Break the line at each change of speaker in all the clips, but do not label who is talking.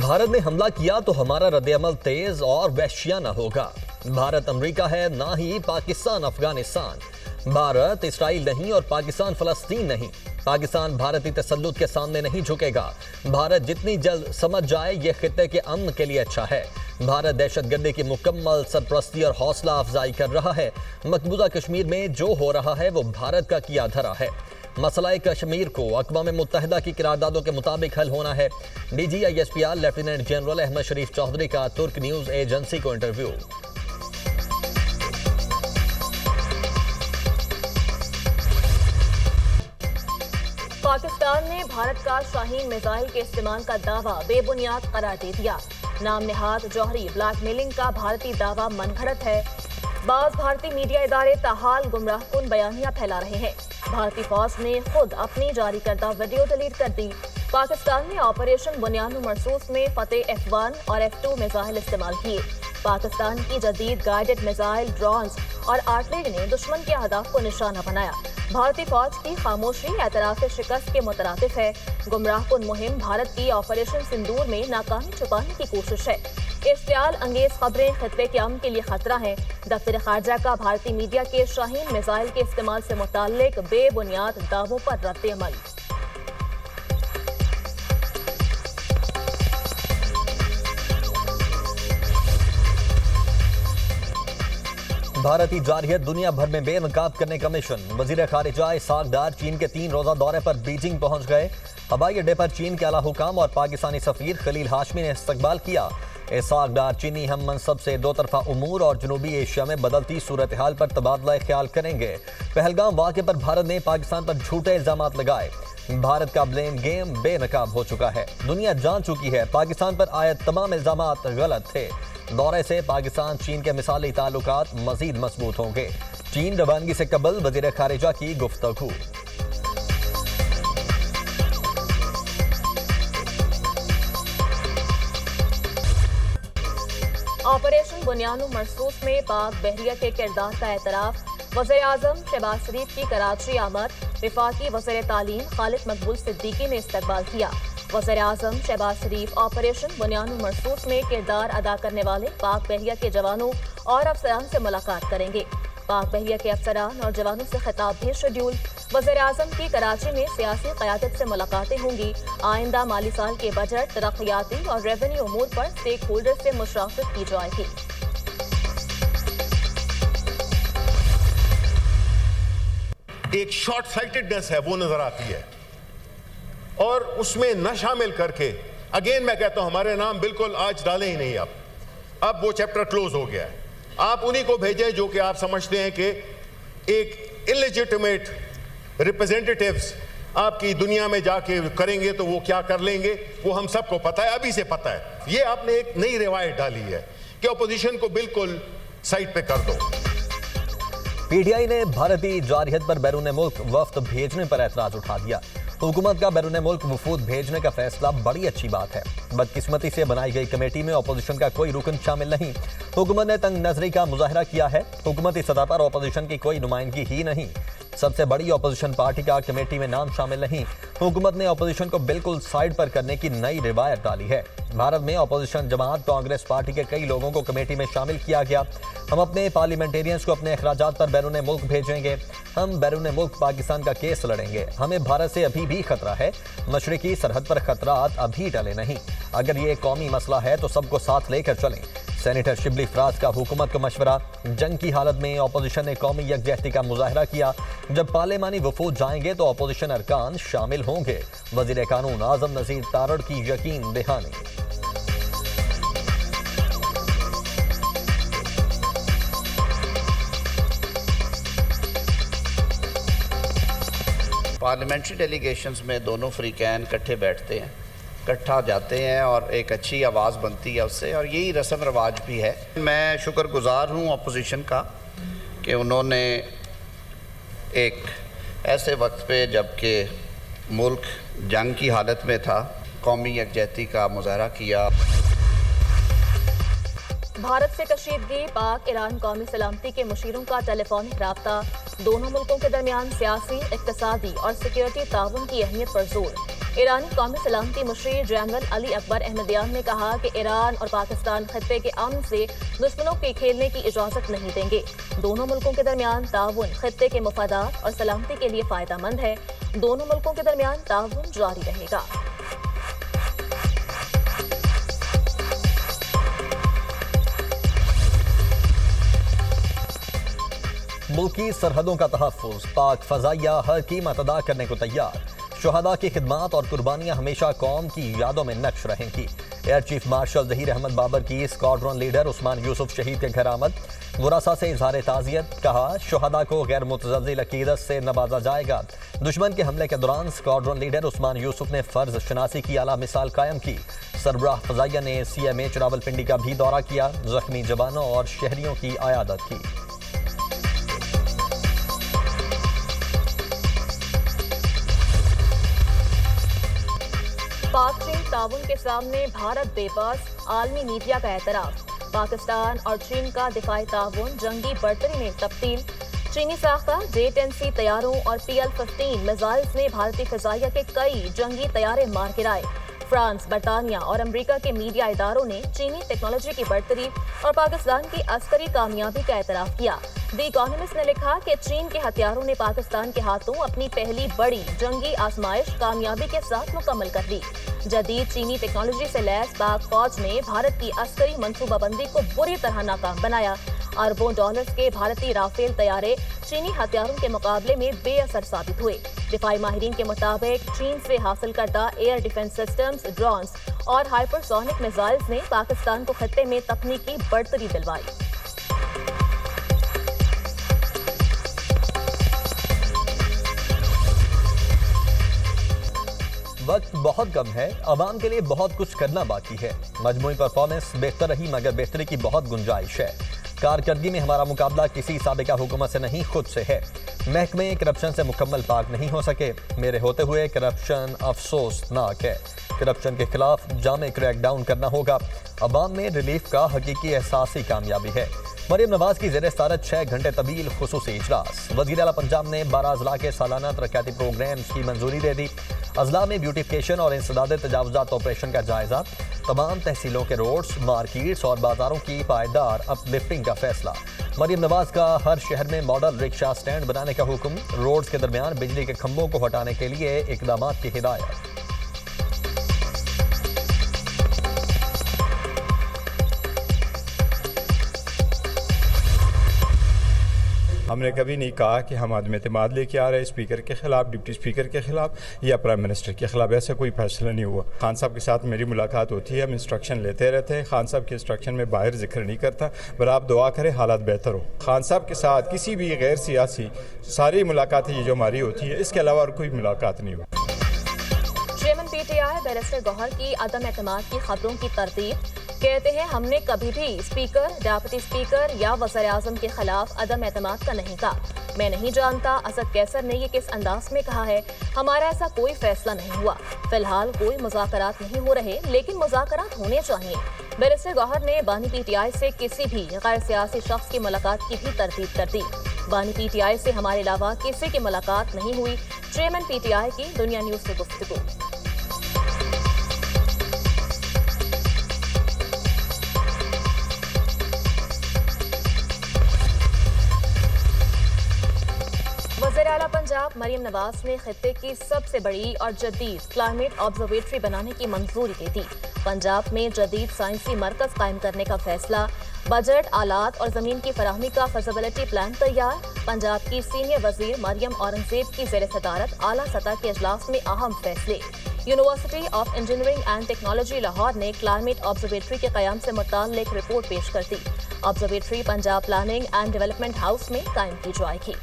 بھارت نے حملہ کیا تو ہمارا رد عمل تیز اور وحشیانہ ہوگا۔ بھارت امریکہ ہے، نہ ہی پاکستان افغانستان۔ بھارت اسرائیل نہیں اور پاکستان فلسطین نہیں۔ پاکستان بھارتی تسلط کے سامنے نہیں جھکے گا۔ بھارت جتنی جلد سمجھ جائے یہ خطے کے امن کے لیے اچھا ہے۔ بھارت دہشت گردی کی مکمل سرپرستی اور حوصلہ افزائی کر رہا ہے۔ مقبوضہ کشمیر میں جو ہو رہا ہے وہ بھارت کا کیا دھرا ہے۔ مسئلہ کشمیر کو اقوام متحدہ کی قراردادوں کے مطابق حل ہونا ہے۔ D G I S P R lieutenant general Ahmed Sharif Chaudhry کا ترک نیوز ایجنسی کو انٹرویو۔
پاکستان نے بھارت کا شاہین میزائل کے استعمال کا دعویٰ بے بنیاد قرار دے دیا۔ نام نہاد جوہری بلیک میلنگ کا بھارتی دعویٰ من گھڑت ہے۔ بعض بھارتی میڈیا ادارے تاحال گمراہ کن بیانیہ پھیلا رہے ہیں۔ بھارتی فوج نے خود اپنی جاری کردہ ویڈیو ڈیلیٹ کر دی۔ پاکستان نے آپریشن بنیان مرصوص میں فتح F1 اور F2 میزائل استعمال کیے۔ پاکستان کی جدید گائیڈڈ میزائل، ڈرونز اور آرٹلری نے دشمن کے اہداف کو نشانہ بنایا۔ بھارتی فوج کی خاموشی اعتراف شکست کے مترادف ہے۔ گمراہ کن مہم بھارت کی آپریشن سندور میں ناکامی چھپانے کی کوشش ہے۔ اشتعال انگیز خبریں خطے کے امن کے لیے خطرہ ہیں۔ دفتر خارجہ کا بھارتی میڈیا کے شاہین میزائل کے استعمال سے متعلق بے بنیاد دعووں پر رد عمل۔
بھارتی جارحیت دنیا بھر میں بے نقاب کرنے کا مشن۔ وزیر خارجہ اسحاق ڈار چین کے 3 روزہ دورے پر بیجنگ پہنچ گئے۔ ہوائی اڈے پر چین کے اعلیٰ حکام اور پاکستانی سفیر خلیل ہاشمی نے استقبال کیا۔ اسحاق ڈار چینی ہم منصب سے دو طرفہ امور اور جنوبی ایشیا میں بدلتی صورتحال پر تبادلہ خیال کریں گے۔ پہلگام واقعے پر بھارت نے پاکستان پر جھوٹے الزامات لگائے۔ بھارت کا بلیم گیم بے نقاب ہو چکا ہے۔ دنیا جان چکی ہے پاکستان پر عائد تمام الزامات غلط تھے۔ دورے سے پاکستان چین کے مثالی تعلقات مزید مضبوط ہوں گے۔ چین روانگی سے قبل وزیر خارجہ کی گفتگو۔
آپریشن بنیان مرصوص میں پاک بحریہ کے کردار کا اعتراف۔ وزیر اعظم شہباز شریف کی کراچی آمد۔ وفاقی وزیر تعلیم خالد مقبول صدیقی نے استقبال کیا۔ وزیر اعظم شہباز شریف آپریشن بنیان مرصوص میں کردار ادا کرنے والے پاک بحریہ کے جوانوں اور افسران سے ملاقات کریں گے۔ پاک بحریہ کے افسران اور جوانوں سے خطاب بھی شیڈول۔ وزیر اعظم کی کراچی میں سیاسی قیادت سے ملاقاتیں ہوں گی۔ آئندہ مالی سال کے بجٹ، ترقیاتی اور ریونیو امور پر اسٹیک ہولڈر سے مشاورت کی جائے گی۔
ایک شارٹ سائٹڈنس ہے وہ نظر آتی ہے اور اس میں نہ شامل کر کے اگین میں کہتا ہوں ہمارے نام بالکل آج ڈالیں ہی نہیں۔ اب وہ چیپٹر کلوز ہو گیا ہے۔ آپ انہی کو بھیجیں جو کہ آپ سمجھتے ہیں کہ ایک انلیجٹمیٹ ریپرزینٹیٹیوز آپ کی دنیا میں جا کے کریں گے تو وہ کیا کر لیں گے وہ ہم سب کو پتہ ہے، ابھی سے پتہ ہے۔ یہ آپ نے ایک نئی روایت ڈالی ہے کہ اپوزیشن کو بالکل سائٹ پہ کر دو۔
پی ٹی آئی نے بھارتی جارحیت پر بیرون ملک وفد بھیجنے پر اعتراض اٹھا دیا۔ حکومت کا بیرون ملک وفود بھیجنے کا فیصلہ بڑی اچھی بات ہے۔ بدقسمتی سے بنائی گئی کمیٹی میں اپوزیشن کا کوئی رکن شامل نہیں۔ حکومت نے تنگ نظری کا مظاہرہ کیا ہے۔ حکومتی سطح پر اپوزیشن کی کوئی نمائندگی ہی نہیں۔ سب سے بڑی اپوزیشن پارٹی کا کمیٹی میں نام شامل نہیں۔ حکومت نے اپوزیشن کو بالکل سائڈ پر کرنے کی نئی روایت ڈالی ہے۔ بھارت میں اپوزیشن جماعت کانگریس پارٹی کے کئی لوگوں کو کمیٹی میں شامل کیا گیا۔ ہم اپنے پارلیمنٹیرینز کو اپنے اخراجات پر بیرون ملک بھیجیں گے۔ ہم بیرون ملک پاکستان کا کیس لڑیں گے۔ ہمیں بھارت سے ابھی بھی خطرہ ہے۔ مشرقی سرحد پر خطرات ابھی ٹلے نہیں۔ اگر یہ قومی مسئلہ ہے تو سب کو ساتھ لے کر چلیں۔ سینیٹر شبلی فراز کا حکومت کو مشورہ۔ جنگ کی حالت میں اپوزیشن نے قومی یکجہتی کا مظاہرہ کیا۔ جب پارلیمانی وفود جائیں گے تو اپوزیشن ارکان شامل ہوں گے۔ وزیر قانون اعظم نذیر تارڑ کی یقین دہانی۔
پارلیمنٹری ڈیلیگیشنز میں دونوں فریقین کٹھے بیٹھتے ہیں، کٹھا جاتے ہیں اور ایک اچھی آواز بنتی ہے اس سے، اور یہی رسم رواج بھی ہے۔ میں شکر گزار ہوں اپوزیشن کا کہ انہوں نے ایک ایسے وقت پہ جب کہ ملک جنگ کی حالت میں تھا قومی یکجہتی کا مظاہرہ کیا۔
بھارت سے کشیدگی، پاک ایران قومی سلامتی کے مشیروں کا ٹیلی فونک رابطہ۔ دونوں ملکوں کے درمیان سیاسی، اقتصادی اور سیکیورٹی تعاون کی اہمیت پر زور۔ ایرانی قومی سلامتی مشیر جنرل علی اکبر احمدیان نے کہا کہ ایران اور پاکستان خطے کے امن سے دشمنوں کے کھیلنے کی اجازت نہیں دیں گے۔ دونوں ملکوں کے درمیان تعاون خطے کے مفادات اور سلامتی کے لیے فائدہ مند ہے۔ دونوں ملکوں کے درمیان تعاون جاری رہے گا۔
ملکی سرحدوں کا تحفظ، پاک فضائیہ ہر قیمت ادا کرنے کو تیار۔ شہداء کی خدمات اور قربانیاں ہمیشہ قوم کی یادوں میں نقش رہیں گی۔ Air chief marshal Zaheer Ahmed Babar کی اسکواڈرن لیڈر عثمان یوسف شہید کے گھر آمد، ورثاء سے اظہار تعزیت، کہا شہداء کو غیر متزلزل عقیدت سے نوازا جائے گا۔ دشمن کے حملے کے دوران اسکواڈرن لیڈر عثمان یوسف نے فرض شناسی کی اعلیٰ مثال قائم کی۔ سربراہ فضائیہ نے CMH راولپنڈی کا بھی دورہ کیا، زخمی جوانوں اور شہریوں کی عیادت کی۔
پاک چین تعاون کے سامنے بھارت بے بس، عالمی میڈیا کا اعتراف۔ پاکستان اور چین کا دفاعی تعاون جنگی برتری میں تبدیل۔ چینی ساختہ J-10C طیاروں اور PL-15 میزائلز نے بھارتی فضائیہ کے کئی جنگی طیارے مار گرائے۔ فرانس، برطانیہ اور امریکہ کے میڈیا اداروں نے چینی ٹیکنالوجی کی برتری اور پاکستان کی عسکری کامیابی کا اعتراف کیا۔ دی اکانومسٹ نے لکھا کہ چین کے ہتھیاروں نے پاکستان کے ہاتھوں اپنی پہلی بڑی جنگی آزمائش کامیابی کے ساتھ مکمل کر دی۔ جدید چینی ٹیکنالوجی سے لیس پاک فوج نے بھارت کی عسکری منصوبہ بندی کو بری طرح ناکام بنایا۔ اربوں ڈالرز کے بھارتی رافیل طیارے چینی ہتھیاروں کے مقابلے میں بے اثر ثابت ہوئے۔ دفاعی ماہرین کے مطابق چین سے حاصل کردہ ایئر ڈیفنس سسٹمز، ڈرونز اور ہائپر سونک میزائلز نے پاکستان کو خطے میں تکنیکی برتری دلوائی۔
وقت بہت کم ہے، عوام کے لیے بہت کچھ کرنا باقی ہے۔ مجموعی پرفارمنس بہتر رہی مگر بہتری کی بہت گنجائش ہے۔ کارکردگی میں ہمارا مقابلہ کسی سابقہ حکومت سے نہیں، خود سے ہے۔ محکمے کرپشن سے مکمل پاک نہیں ہو سکے۔ میرے ہوتے ہوئے کرپشن افسوسناک ہے۔ کرپشن کے خلاف جامع کریک ڈاؤن کرنا ہوگا۔ عوام میں ریلیف کا حقیقی احساسی کامیابی ہے۔ مریم نواز کی زیر صدارت 6 گھنٹے طویل خصوصی اجلاس۔ وزیر اعلیٰ پنجاب نے 12 اضلاع کے سالانہ ترقیاتی پروگرامز کی منظوری دے دی۔ اضلاع میں بیوٹیفکیشن اور انسداد تجاوزات آپریشن کا جائزہ۔ تمام تحصیلوں کے روڈز، مارکیٹس اور بازاروں کی پائیدار اپ لفٹنگ کا فیصلہ۔ مریم نواز کا ہر شہر میں ماڈل رکشہ سٹینڈ بنانے کا حکم۔ روڈز کے درمیان بجلی کے کھمبوں کو ہٹانے کے لیے اقدامات کی ہدایت۔
ہم نے کبھی نہیں کہا کہ ہم عدم اعتماد لے کے آ رہے ہیں اسپیکر کے خلاف، ڈپٹی اسپیکر کے خلاف یا پرائم منسٹر کے خلاف۔ ایسا کوئی فیصلہ نہیں ہوا۔ خان صاحب کے ساتھ میری ملاقات ہوتی ہے، ہم انسٹرکشن لیتے رہتے ہیں۔ خان صاحب کے انسٹرکشن میں باہر ذکر نہیں کرتا، پر آپ دعا کریں حالات بہتر ہو۔ خان صاحب کے ساتھ کسی بھی غیر سیاسی ساری ملاقاتیں یہ جو ہماری ہوتی ہے، اس کے علاوہ اور کوئی ملاقات نہیں ہوتی۔
چیئرمین PTI بیرسٹر گوہر کی عدم اعتماد کی خبروں کی تردید۔ کہتے ہیں ہم نے کبھی بھی اسپیکر، ڈپٹی اسپیکر یا وزیر اعظم کے خلاف عدم اعتماد کا نہیں کہا۔ میں نہیں جانتا اسد کیسر نے یہ کس انداز میں کہا ہے۔ ہمارا ایسا کوئی فیصلہ نہیں ہوا۔ فی الحال کوئی مذاکرات نہیں ہو رہے، لیکن مذاکرات ہونے چاہیے۔ بیرسٹر گوہر نے بانی PTI سے کسی بھی غیر سیاسی شخص کی ملاقات کی بھی تردید کر دی۔ بانی PTI سے ہمارے علاوہ کسی کی ملاقات نہیں ہوئی۔ چیئرمین PTI کی دنیا نیوز سے گفتگو۔ وزیر اعلیٰ پنجاب مریم نواز نے خطے کی سب سے بڑی اور جدید کلائمیٹ آبزرویٹری بنانے کی منظوری دے دی۔ پنجاب میں جدید سائنسی مرکز قائم کرنے کا فیصلہ۔ بجٹ، آلات اور زمین کی فراہمی کا فیزیبلٹی پلان تیار۔ پنجاب کی سینئر وزیر مریم اورنگزیب کی زیر صدارت اعلیٰ سطح کے اجلاس میں اہم فیصلے۔ University of engineering and technology Lahore نے کلائمیٹ آبزرویٹری کے قیام سے متعلق رپورٹ پیش کر دی۔ Observatory Punjab planning and development house میں قائم کی جائے گی۔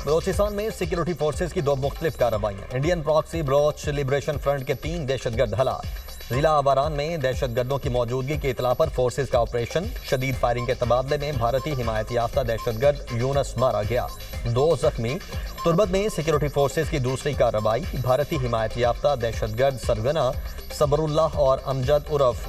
بلوچستان میں سیکیورٹی فورسز کی 2 مختلف کارروائیاں۔ Indian proxy Baloch liberation front کے 3 دہشت گرد ہلاک۔ ضلع آواران میں دہشت گردوں کی موجودگی کی اطلاع پر فورسز کا آپریشن۔ شدید فائرنگ کے تبادلے میں بھارتی حمایت یافتہ دہشت گرد یونس مارا گیا، 2 زخمی۔ تربت میں سیکیورٹی فورسز کی دوسری کارروائی۔ بھارتی حمایت یافتہ دہشت گرد سرگنا صبر اللہ اور امجد عرف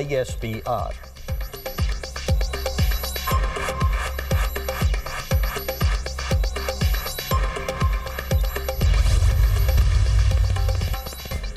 ISPR।